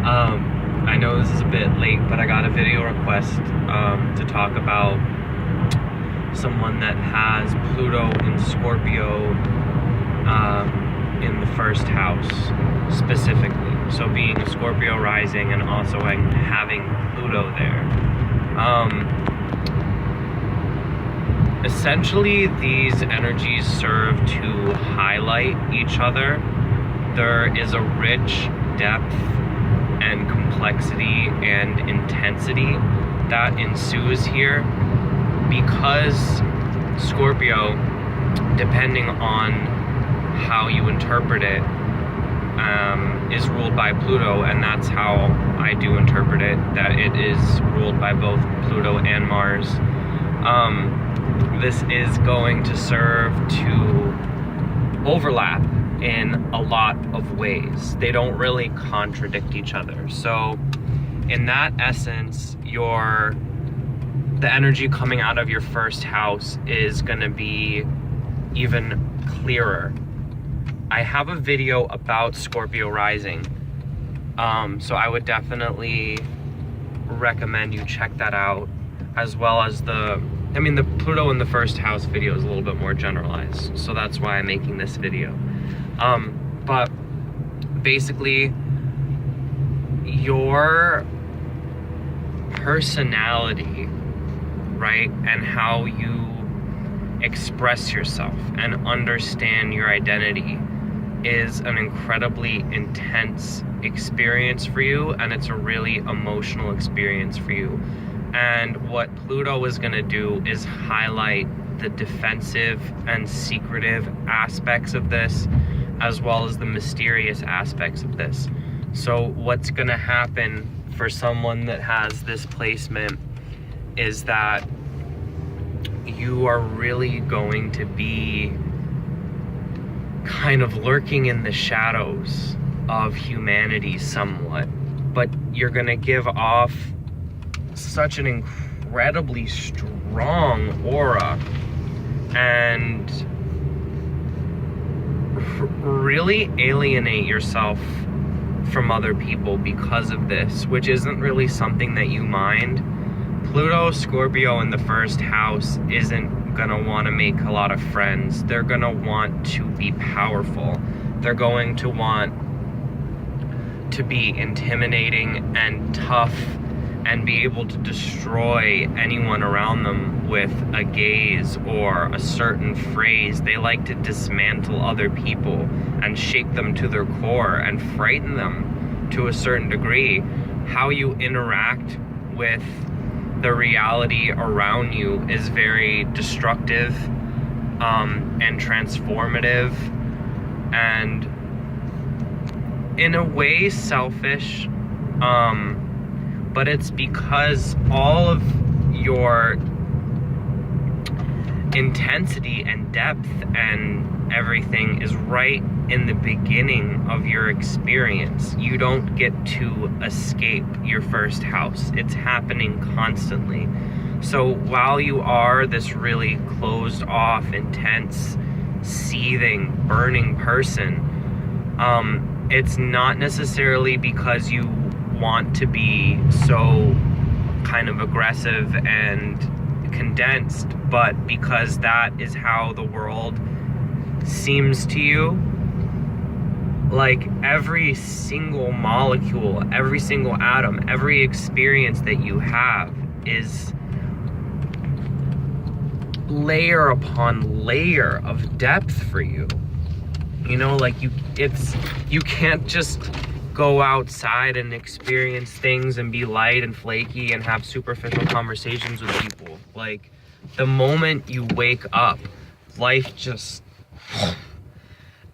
I know this is a bit late, but I got a video request to talk about someone that has Pluto in Scorpio in the first house specifically. So being a Scorpio rising and also having Pluto there. Essentially, these energies serve to highlight each other. There is a rich depth and complexity and intensity that ensues here because Scorpio, depending on how you interpret it, is ruled by Pluto, and that's how I do interpret it, that it is ruled by both Pluto and Mars. This is going to serve to overlap in a lot of ways. They don't really contradict each other. So in that essence, the energy coming out of your first house is going to be even clearer. I have a video about Scorpio rising, so I would definitely recommend you check that out, as well as the Pluto in the first house video is a little bit more generalized, so that's why I'm making this video. But basically, your personality, right, and how you express yourself and understand your identity is an incredibly intense experience for you, and it's a really emotional experience for you. And what Pluto is going to do is highlight the defensive and secretive aspects of this, as well as the mysterious aspects of this. So what's going to happen for someone that has this placement is that you are really going to be kind of lurking in the shadows of humanity somewhat, but you're going to give off such an incredibly strong aura and really alienate yourself from other people because of this, which isn't really something that you mind. Pluto, Scorpio in the first house isn't gonna want to make a lot of friends. They're gonna want to be powerful. They're going to want to be intimidating and tough and be able to destroy anyone around them with a gaze or a certain phrase. They like to dismantle other people and shake them to their core and frighten them to a certain degree. How you interact with the reality around you is very destructive and transformative and in a way selfish, but it's because all of your intensity and depth and everything is right in the beginning of your experience. You don't get to escape your first house. It's happening constantly. So while you are this really closed off, intense, seething, burning person, it's not necessarily because you want to be so kind of aggressive and condensed, but because that is how the world seems to you. Like every single molecule, every single atom, every experience that you have is layer upon layer of depth for you. You know, like you can't just go outside and experience things and be light and flaky and have superficial conversations with people. Like the moment you wake up, life just,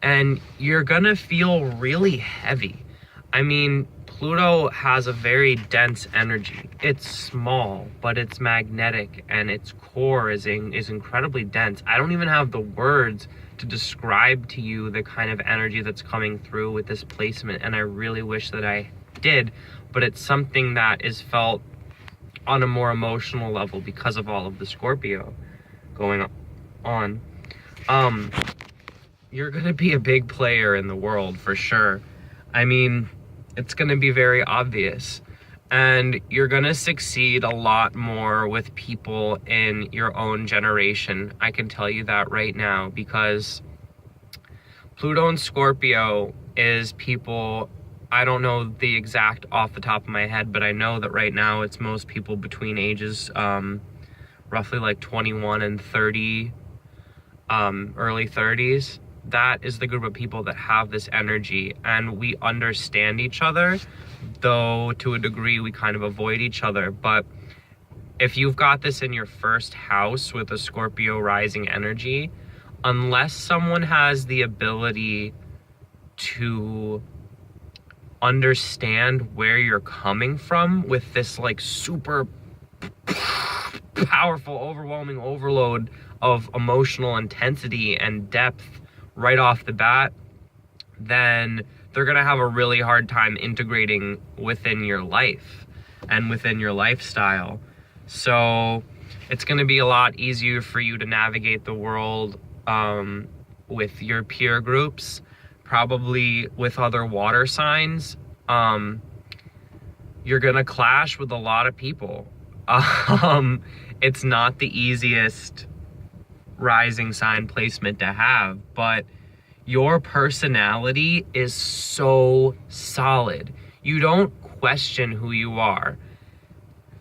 and you're gonna feel really heavy. I mean, Pluto has a very dense energy. It's small, but it's magnetic, and its core is incredibly dense. I don't even have the words to describe to you the kind of energy that's coming through with this placement, and I really wish that I did, but it's something that is felt on a more emotional level because of all of the Scorpio going on. You're gonna be a big player in the world for sure. I mean, It's going to be very obvious. And you're going to succeed a lot more with people in your own generation. I can tell you that right now, because Pluto and Scorpio is people, I don't know the exact off the top of my head, but I know that right now it's most people between ages roughly like 21 and 30, early 30s. That is the group of people that have this energy, and we understand each other, though to a degree we kind of avoid each other. But if you've got this in your first house with a Scorpio rising energy, unless someone has the ability to understand where you're coming from with this like super powerful, overwhelming overload of emotional intensity and depth right off the bat, then they're gonna have a really hard time integrating within your life and within your lifestyle. So it's gonna be a lot easier for you to navigate the world with your peer groups, probably with other water signs. You're gonna clash with a lot of people. It's not the easiest rising sign placement to have, but your personality is so solid. You don't question who you are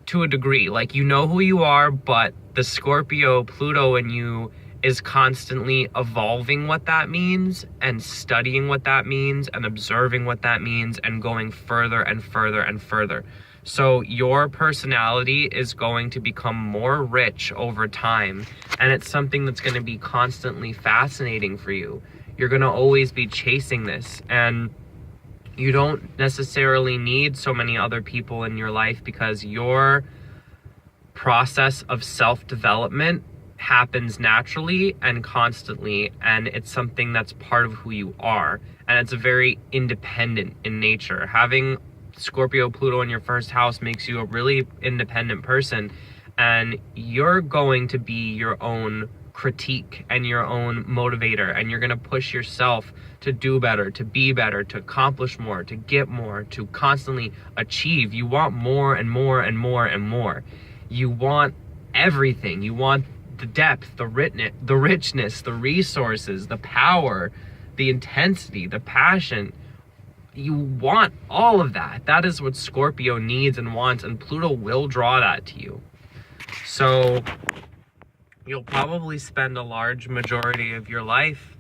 to a degree. Like, you know who you are, but the Scorpio Pluto in you is constantly evolving what that means and studying what that means and observing what that means and going further and further and further. So your personality is going to become more rich over time, and it's something that's going to be constantly fascinating for you. You're going to always be chasing this, and you don't necessarily need so many other people in your life, because your process of self-development happens naturally and constantly, and it's something that's part of who you are, and it's very independent in nature. Having Scorpio Pluto in your first house makes you a really independent person, and you're going to be your own critique and your own motivator, and you're going to push yourself to do better, to be better, to accomplish more, to get more, to constantly achieve. You want more and more and more and more. You want everything. You want the depth, the richness, the resources, the power, the intensity, the passion. You want all of that. That is what Scorpio needs and wants, and Pluto will draw that to you. So you'll probably spend a large majority of your life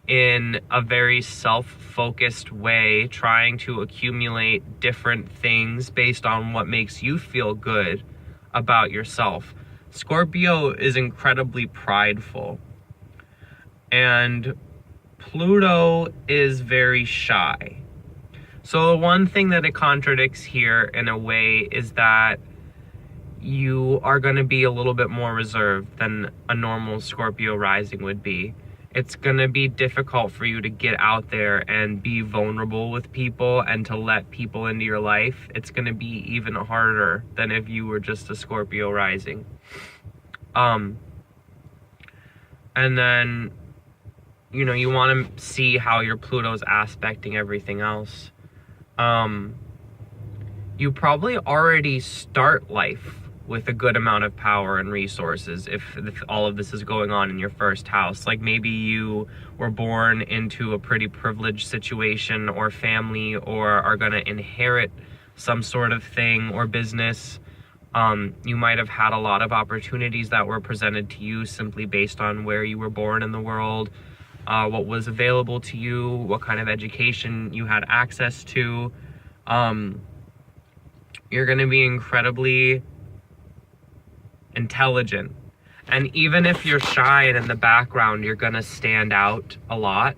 in a very self-focused way, trying to accumulate different things based on what makes you feel good about yourself. Scorpio is incredibly prideful, and Pluto is very shy. So the one thing that it contradicts here in a way is that you are going to be a little bit more reserved than a normal Scorpio rising would be. It's going to be difficult for you to get out there and be vulnerable with people and to let people into your life. It's going to be even harder than if you were just a Scorpio rising. And then, you know, you want to see how your Pluto's aspecting everything else. You probably already start life with a good amount of power and resources if all of this is going on in your first house. Like, maybe you were born into a pretty privileged situation or family, or are going to inherit some sort of thing or business. You might have had a lot of opportunities that were presented to you simply based on where you were born in the world, what was available to you, what kind of education you had access to. You're going to be incredibly intelligent. And even if you're shy and in the background, you're going to stand out a lot,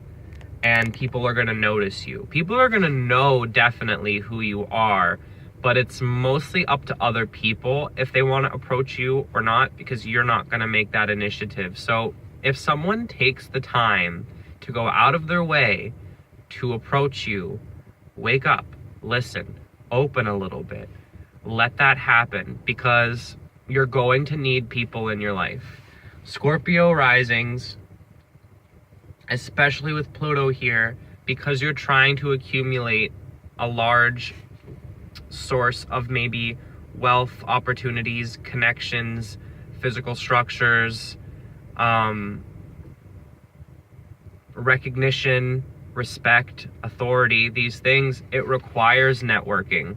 and people are going to notice you. People are going to know definitely who you are, but it's mostly up to other people if they want to approach you or not, because you're not going to make that initiative. So if someone takes the time to go out of their way to approach you, wake up, listen, open a little bit, let that happen, because you're going to need people in your life. Scorpio risings, especially with Pluto here, because you're trying to accumulate a large source of maybe wealth, opportunities, connections, physical structures, recognition, respect, authority, these things, it requires networking.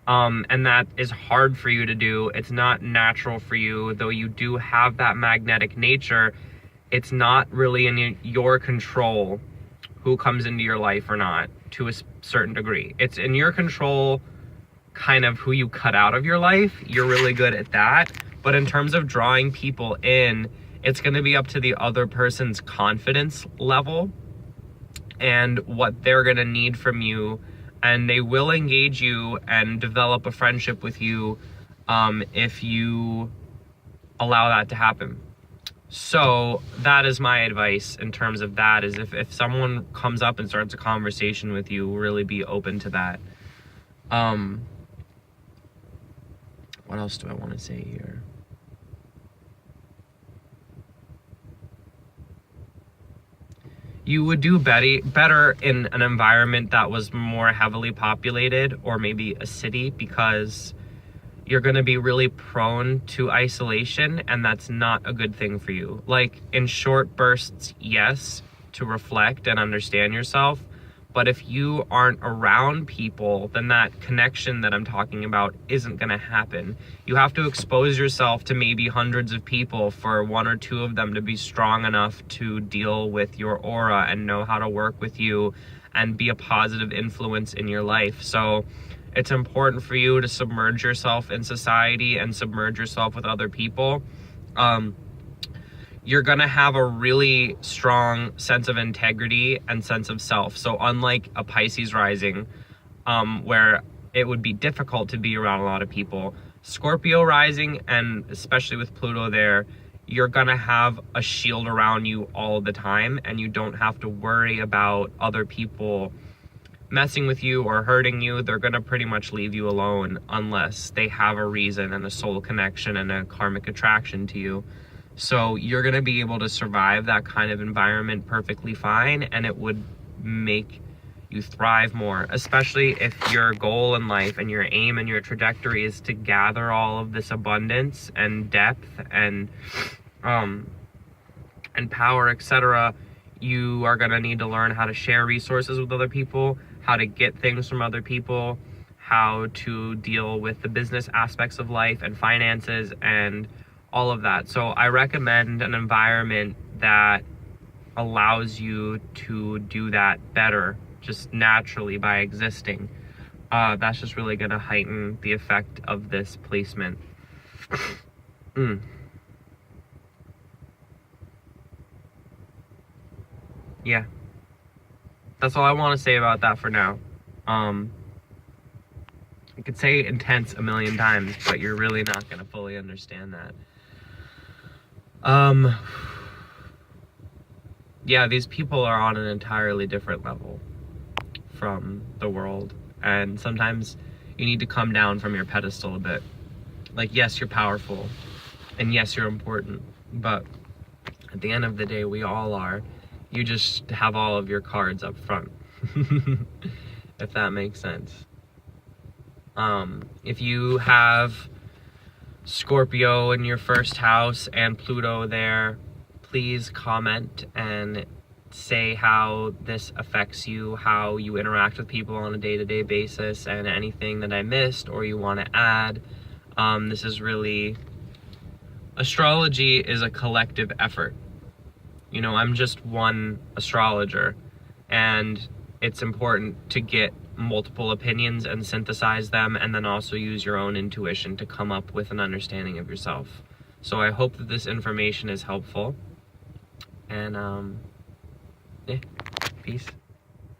And that is hard for you to do. It's not natural for you, though you do have that magnetic nature. It's not really in your control who comes into your life or not, to a certain degree. It's in your control kind of who you cut out of your life. You're really good at that. But in terms of drawing people in, it's going to be up to the other person's confidence level and what they're going to need from you. And they will engage you and develop a friendship with you if you allow that to happen. So that is my advice in terms of that, is if someone comes up and starts a conversation with you, really be open to that. What else do I want to say here? You would do better in an environment that was more heavily populated, or maybe a city, because you're going to be really prone to isolation, and that's not a good thing for you. Like, in short bursts, yes, to reflect and understand yourself, but if you aren't around people, then that connection that I'm talking about isn't going to happen. You have to expose yourself to maybe hundreds of people for one or two of them to be strong enough to deal with your aura and know how to work with you and be a positive influence in your life. So it's important for you to submerge yourself in society and submerge yourself with other people. You're gonna have a really strong sense of integrity and sense of self. So unlike a Pisces rising, where it would be difficult to be around a lot of people, Scorpio rising, and especially with Pluto there, you're gonna have a shield around you all the time, and you don't have to worry about other people messing with you or hurting you. They're gonna pretty much leave you alone unless they have a reason and a soul connection and a karmic attraction to you. So you're gonna be able to survive that kind of environment perfectly fine, and it would make you thrive more, especially if your goal in life and your aim and your trajectory is to gather all of this abundance and depth and power, etc. You are gonna need to learn how to share resources with other people, how to get things from other people, how to deal with the business aspects of life and finances and all of that. So I recommend an environment that allows you to do that better, just naturally by existing. That's just really gonna heighten the effect of this placement. Yeah. That's all I want to say about that for now. I could say intense a million times, but you're really not gonna fully understand that. Yeah, these people are on an entirely different level from the world, and sometimes you need to come down from your pedestal a bit. Like, yes, you're powerful, and yes, you're important, but at the end of the day, we all are. You just have all of your cards up front, if that makes sense. If you have Scorpio in your first house and Pluto there, please comment and say how this affects you, how you interact with people on a day-to-day basis, and anything that I missed or you want to add. This is really, astrology is a collective effort. You know, I'm just one astrologer, and it's important to get multiple opinions and synthesize them, and then also use your own intuition to come up with an understanding of yourself. So I hope that this information is helpful, and yeah, peace.